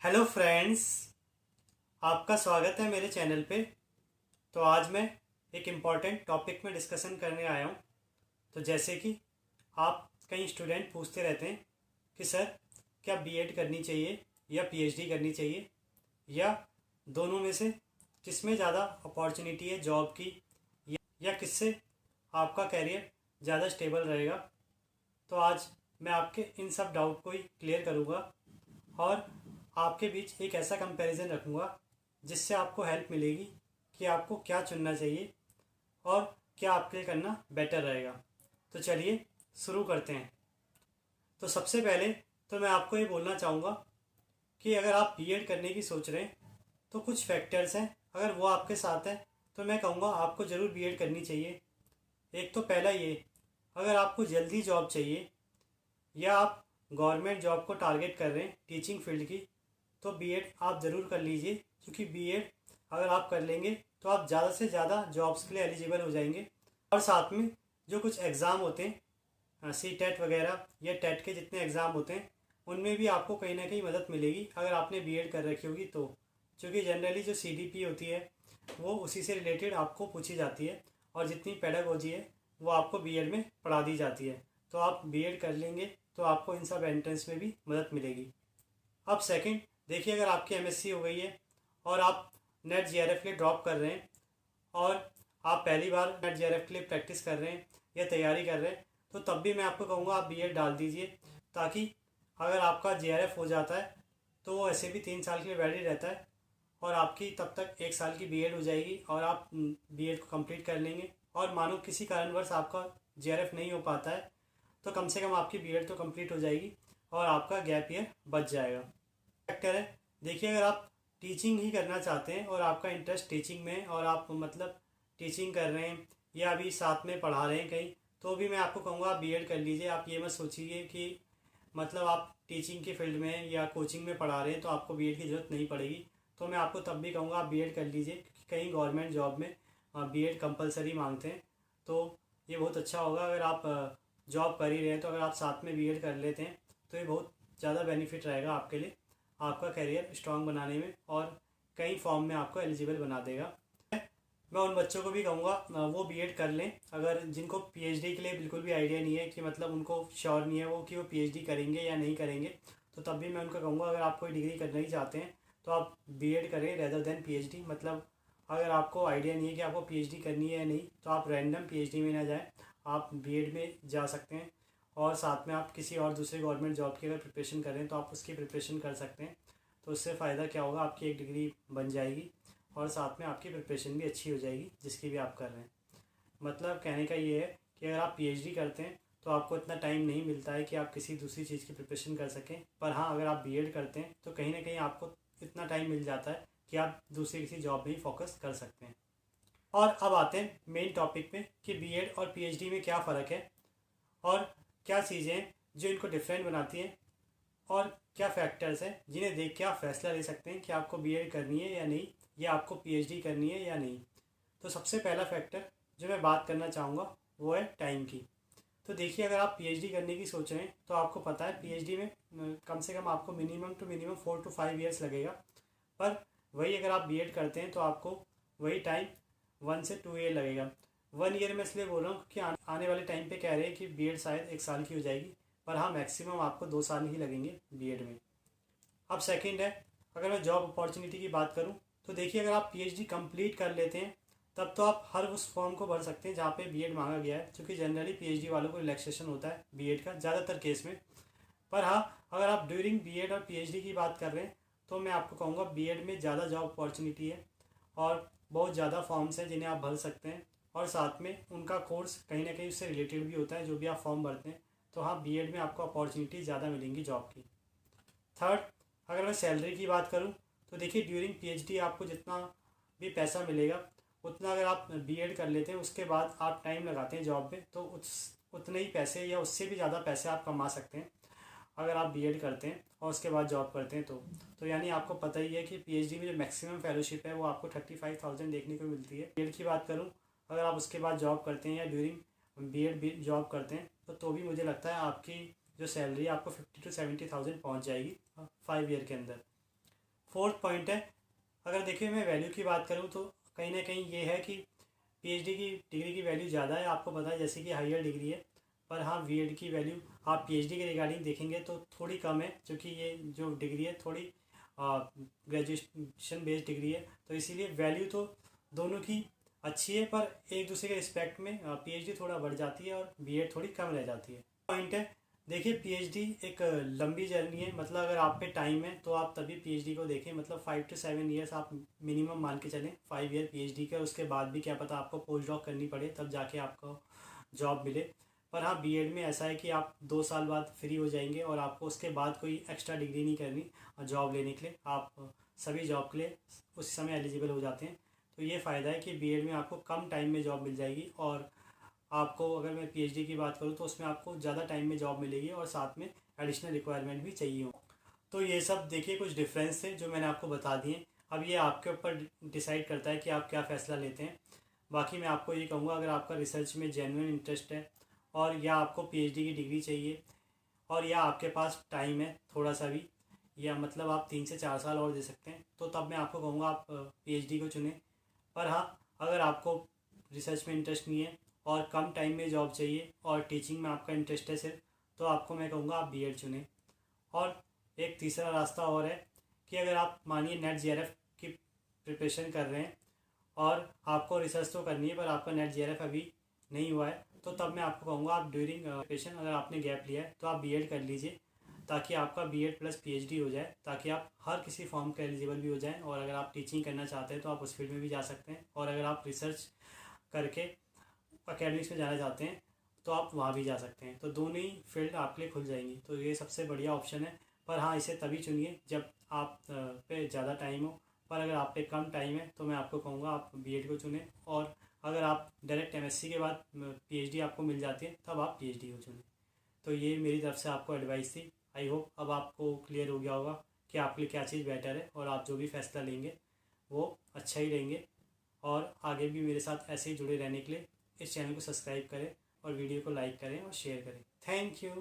Hello friends, आपका स्वागत है मेरे चैनल पे। तो आज मैं एक इम्पॉर्टेंट टॉपिक में डिस्कशन करने आया हूँ। तो जैसे कि आप कई स्टूडेंट पूछते रहते हैं कि सर क्या बीएड करनी चाहिए या पीएचडी करनी चाहिए, या दोनों में से किसमें ज़्यादा अपॉर्चुनिटी है जॉब की, या किससे आपका करियर ज़्यादा स्टेबल रहेगा। तो आज मैं आपके इन सब डाउट को ही क्लियर करूँगा और आपके बीच एक ऐसा कंपैरिजन रखूँगा जिससे आपको हेल्प मिलेगी कि आपको क्या चुनना चाहिए और क्या आपके लिए करना बेटर रहेगा। तो चलिए शुरू करते हैं। तो सबसे पहले तो मैं आपको ये बोलना चाहूँगा कि अगर आप बीएड करने की सोच रहे हैं तो कुछ फैक्टर्स हैं, अगर वो आपके साथ है तो मैं कहूँगा आपको ज़रूर बीएड करनी चाहिए। एक तो पहला ये, अगर आपको जल्दी जॉब चाहिए या आप गवर्नमेंट जॉब को टारगेट कर रहे हैं टीचिंग फील्ड की, तो बीएड आप ज़रूर कर लीजिए, क्योंकि बीएड अगर आप कर लेंगे तो आप ज़्यादा से ज़्यादा जॉब्स के लिए एलिजिबल हो जाएंगे। और साथ में जो कुछ एग्ज़ाम होते हैं सी टेट वगैरह या टेट के जितने एग्ज़ाम होते हैं उनमें भी आपको कहीं ना कहीं मदद मिलेगी अगर आपने बीएड कर रखी होगी तो, क्योंकि जनरली जो सीडीपी होती है वो उसी से रिलेटेड आपको पूछी जाती है और जितनी पेडागोजी है वो आपको बीएड में पढ़ा दी जाती है। तो आप बीएड कर लेंगे तो आपको इन सब एंट्रेंस में भी मदद मिलेगी। अब सेकंड देखिए, अगर आपकी एमएससी हो गई है और आप नेट जीआरएफ के लिए ड्रॉप कर रहे हैं और आप पहली बार नेट जीआरएफ के लिए प्रैक्टिस कर रहे हैं या तैयारी कर रहे हैं, तो तब भी मैं आपको कहूँगा आप बीएड डाल दीजिए, ताकि अगर आपका जीआरएफ हो जाता है तो वो ऐसे भी 3 साल के लिए वैलिड रहता है और आपकी तब तक 1 साल की बीएड हो जाएगी और आप बीएड को कंप्लीट कर लेंगे। और मानो किसी कारणवश आपका जीआरएफ नहीं हो पाता है तो कम से कम आपकी बीएड तो कंप्लीट हो जाएगी और आपका गैप ईयर बच जाएगा। फैक्टर है, देखिए अगर आप टीचिंग ही करना चाहते हैं और आपका इंटरेस्ट टीचिंग में और आप मतलब टीचिंग कर रहे हैं या अभी साथ में पढ़ा रहे हैं कहीं, तो भी मैं आपको कहूँगा आप बीएड कर लीजिए। आप ये मत सोचिए कि मतलब आप टीचिंग की फील्ड में या कोचिंग में पढ़ा रहे हैं तो आपको बीएड की ज़रूरत नहीं पड़ेगी। तो मैं आपको तब भी कहूँगा आप बीएड कर लीजिए, क्योंकि कहीं गवर्नमेंट जॉब में बीएड कंपलसरी मांगते हैं। तो ये बहुत अच्छा होगा अगर आप जॉब कर ही रहे हैं तो अगर आप साथ में बीएड कर लेते हैं तो ये बहुत ज़्यादा बेनिफिट रहेगा आपके लिए, आपका करियर स्ट्रांग बनाने में और कई फॉर्म में आपको एलिजिबल बना देगा। मैं उन बच्चों को भी कहूँगा वो बीएड कर लें अगर जिनको पीएचडी के लिए बिल्कुल भी आइडिया नहीं है, कि मतलब उनको श्योर नहीं है वो कि वो पीएचडी करेंगे या नहीं करेंगे, तो तब भी मैं उनको कहूँगा अगर आप कोई डिग्री करना ही चाहते हैं तो आप बीएड करें रेदर देन पीएचडी। मतलब अगर आपको आइडिया नहीं है कि आपको पीएचडी करनी है या नहीं, तो आप रैंडम पीएचडी में ना जाएं, आप बीएड में जा सकते हैं। और साथ में आप किसी और दूसरे गवर्नमेंट जॉब की अगर प्रिपरेशन कर रहे हैं तो आप उसकी प्रिपरेशन कर सकते हैं। तो उससे फ़ायदा क्या होगा, आपकी एक डिग्री बन जाएगी और साथ में आपकी प्रिपरेशन भी अच्छी हो जाएगी जिसकी भी आप कर रहे हैं। मतलब कहने का ये है कि अगर आप पीएचडी करते हैं तो आपको इतना टाइम नहीं मिलता है कि आप किसी दूसरी चीज़ की प्रिपरेशन कर सकें, पर हाँ अगर आप बीएड करते हैं तो कहीं ना कहीं आपको इतना टाइम मिल जाता है कि आप दूसरी किसी जॉब में ही फोकस कर सकते हैं। और अब आते हैं मेन टॉपिक पे कि बीएड और पीएचडी में क्या फ़र्क है और क्या चीज़ें हैं जो इनको डिफरेंट बनाती हैं और क्या फैक्टर्स हैं जिन्हें देख के आप फैसला ले सकते हैं कि आपको बीएड करनी है या नहीं, या आपको पीएचडी करनी है या नहीं। तो सबसे पहला फैक्टर जो मैं बात करना चाहूँगा वो है टाइम की। तो देखिए अगर आप पीएचडी करने की सोच रहे हैं तो आपको पता है पीएचडी में कम से कम आपको minimum to minimum 4 to 5 years लगेगा, पर वही अगर आप बीएड करते हैं तो आपको वही टाइम 1 से 2 ईयर लगेगा। 1 ईयर में इसलिए बोल रहा हूँ क्योंकि आने वाले टाइम पे कह रहे हैं कि बीएड शायद 1 साल की हो जाएगी, पर हाँ मैक्सिमम आपको 2 साल ही लगेंगे बीएड में। अब सेकंड है, अगर मैं जॉब अपॉर्चुनिटी की बात करूँ तो देखिए अगर आप पीएचडी कंप्लीट कर लेते हैं तब तो आप हर उस फॉर्म को भर सकते हैं जहाँ पे बीएड मांगा गया है, क्योंकि जनरली पीएचडी वालों को रिलैक्सेशन होता है बीएड का ज़्यादातर केस में। पर हाँ अगर आप ड्यूरिंग बीएड और पीएचडी की बात कर रहे हैं तो मैं आपको कहूँगा बीएड में ज़्यादा जॉब अपॉर्चुनिटी है और बहुत ज़्यादा फॉर्म्स हैं जिन्हें आप भर सकते हैं, और साथ में उनका कोर्स कहीं ना कहीं उससे रिलेटेड भी होता है जो भी आप फॉर्म भरते हैं। तो हाँ बीएड में आपको अपॉर्चुनिटी ज़्यादा मिलेंगी जॉब की। थर्ड, अगर मैं सैलरी की बात करूँ तो देखिए ड्यूरिंग पीएचडी आपको जितना भी पैसा मिलेगा उतना अगर आप बीएड कर लेते हैं उसके बाद आप टाइम लगाते हैं जॉब में तो उतने ही पैसे या उससे भी ज़्यादा पैसे आप कमा सकते हैं अगर आप बीएड करते हैं और उसके बाद जॉब करते हैं तो यानी आपको पता ही है कि पीएचडी में जो मैक्सिमम फेलोशिप है वो आपको 35,000 देखने को मिलती है। बीएड की बात करूँ, अगर आप उसके बाद जॉब करते हैं या ड्यूरिंग बीएड जॉब करते हैं तो भी मुझे लगता है आपकी जो सैलरी आपको 50 to 70,000 पहुँच जाएगी 5 ईयर के अंदर। फोर्थ पॉइंट है, अगर देखिए मैं वैल्यू की बात करूँ तो कहीं ना कहीं ये है कि पीएचडी की डिग्री की वैल्यू ज़्यादा है, आपको पता है, जैसे कि हायर डिग्री है। पर हाँ, बीएड की वैल्यू आप पीएचडी के रिगार्डिंग देखेंगे तो थोड़ी कम है, क्योंकि ये जो डिग्री है थोड़ी ग्रेजुएशन बेस्ड डिग्री है, तो इसीलिए वैल्यू तो दोनों की अच्छी है, पर एक दूसरे के रिस्पेक्ट में पीएचडी थोड़ा बढ़ जाती है और बीएड थोड़ी कम रह जाती है। पॉइंट है, देखिए पीएचडी एक लंबी जर्नी है, मतलब अगर आप पे टाइम है तो आप तभी पीएचडी को देखें, मतलब 5 to 7 ईयर्स आप मिनिमम मान के चलें, 5 ईयर पीएचडी का, उसके बाद भी क्या पता आपको पोस्ट डॉक करनी पड़े तब जाके आपको जॉब मिले। पर हाँ, बीएड में ऐसा है कि आप 2 साल बाद फ्री हो जाएंगे और आपको उसके बाद कोई एक्स्ट्रा डिग्री नहीं करनी जॉब लेने के लिए, आप सभी जॉब के लिए उस समय एलिजिबल हो जाते हैं। तो ये फ़ायदा है कि बीएड में आपको कम टाइम में जॉब मिल जाएगी, और आपको अगर मैं पीएचडी की बात करूँ तो उसमें आपको ज़्यादा टाइम में जॉब मिलेगी और साथ में एडिशनल रिक्वायरमेंट भी चाहिए हो। तो ये सब देखिए कुछ डिफरेंस थे जो मैंने आपको बता दिए। अब ये आपके ऊपर डिसाइड करता है कि आप क्या फ़ैसला लेते हैं। बाकी मैं आपको ये कहूँगा, अगर आपका रिसर्च में जेन्युइन इंटरेस्ट है और या आपको पीएचडी की डिग्री चाहिए और या आपके पास टाइम है थोड़ा सा भी, या मतलब आप 3 से 4 साल और दे सकते हैं, तो तब मैं आपको कहूँगा आप पीएचडी को चुनें। पर हाँ, अगर आपको रिसर्च में इंटरेस्ट नहीं है और कम टाइम में जॉब चाहिए और टीचिंग में आपका इंटरेस्ट है सिर्फ, तो आपको मैं कहूँगा आप बीएड चुनें। और एक तीसरा रास्ता और है कि अगर आप मानिए नेट जेआरएफ की प्रिपरेशन कर रहे हैं और आपको रिसर्च तो करनी है पर आपका नेट जेआरएफ अभी नहीं हुआ है, तो तब मैं आपको कहूँगा आप ड्यूरिंग प्रिपरेशन अगर आपने गैप लिया है तो आप बीएड कर लीजिए, ताकि आपका बीएड प्लस पीएचडी हो जाए, ताकि आप हर किसी फॉर्म के एलिजिबल भी हो जाएं। और अगर आप टीचिंग करना चाहते हैं तो आप उस फील्ड में भी जा सकते हैं, और अगर आप रिसर्च करके अकेडमिक्स में जाना चाहते हैं तो आप वहाँ भी जा सकते हैं। तो दोनों ही फील्ड आपके लिए खुल जाएंगी, तो ये सबसे बढ़िया ऑप्शन है। पर हाँ, इसे तभी चुनिए जब आप पे ज़्यादा टाइम हो, पर अगर आप पे कम टाइम है तो मैं आपको कहूँगा आप बीएड को चुनें। और अगर आप डायरेक्ट एमएससी के बाद पीएचडी आपको मिल जाती है तब आप पीएचडी को चुनें। तो ये मेरी तरफ से आपको एडवाइस थी। आई होप अब आपको क्लियर हो गया होगा कि आपके लिए क्या चीज़ बेटर है, और आप जो भी फैसला लेंगे वो अच्छा ही लेंगे। और आगे भी मेरे साथ ऐसे ही जुड़े रहने के लिए इस चैनल को सब्सक्राइब करें और वीडियो को लाइक करें और शेयर करें। Thank you.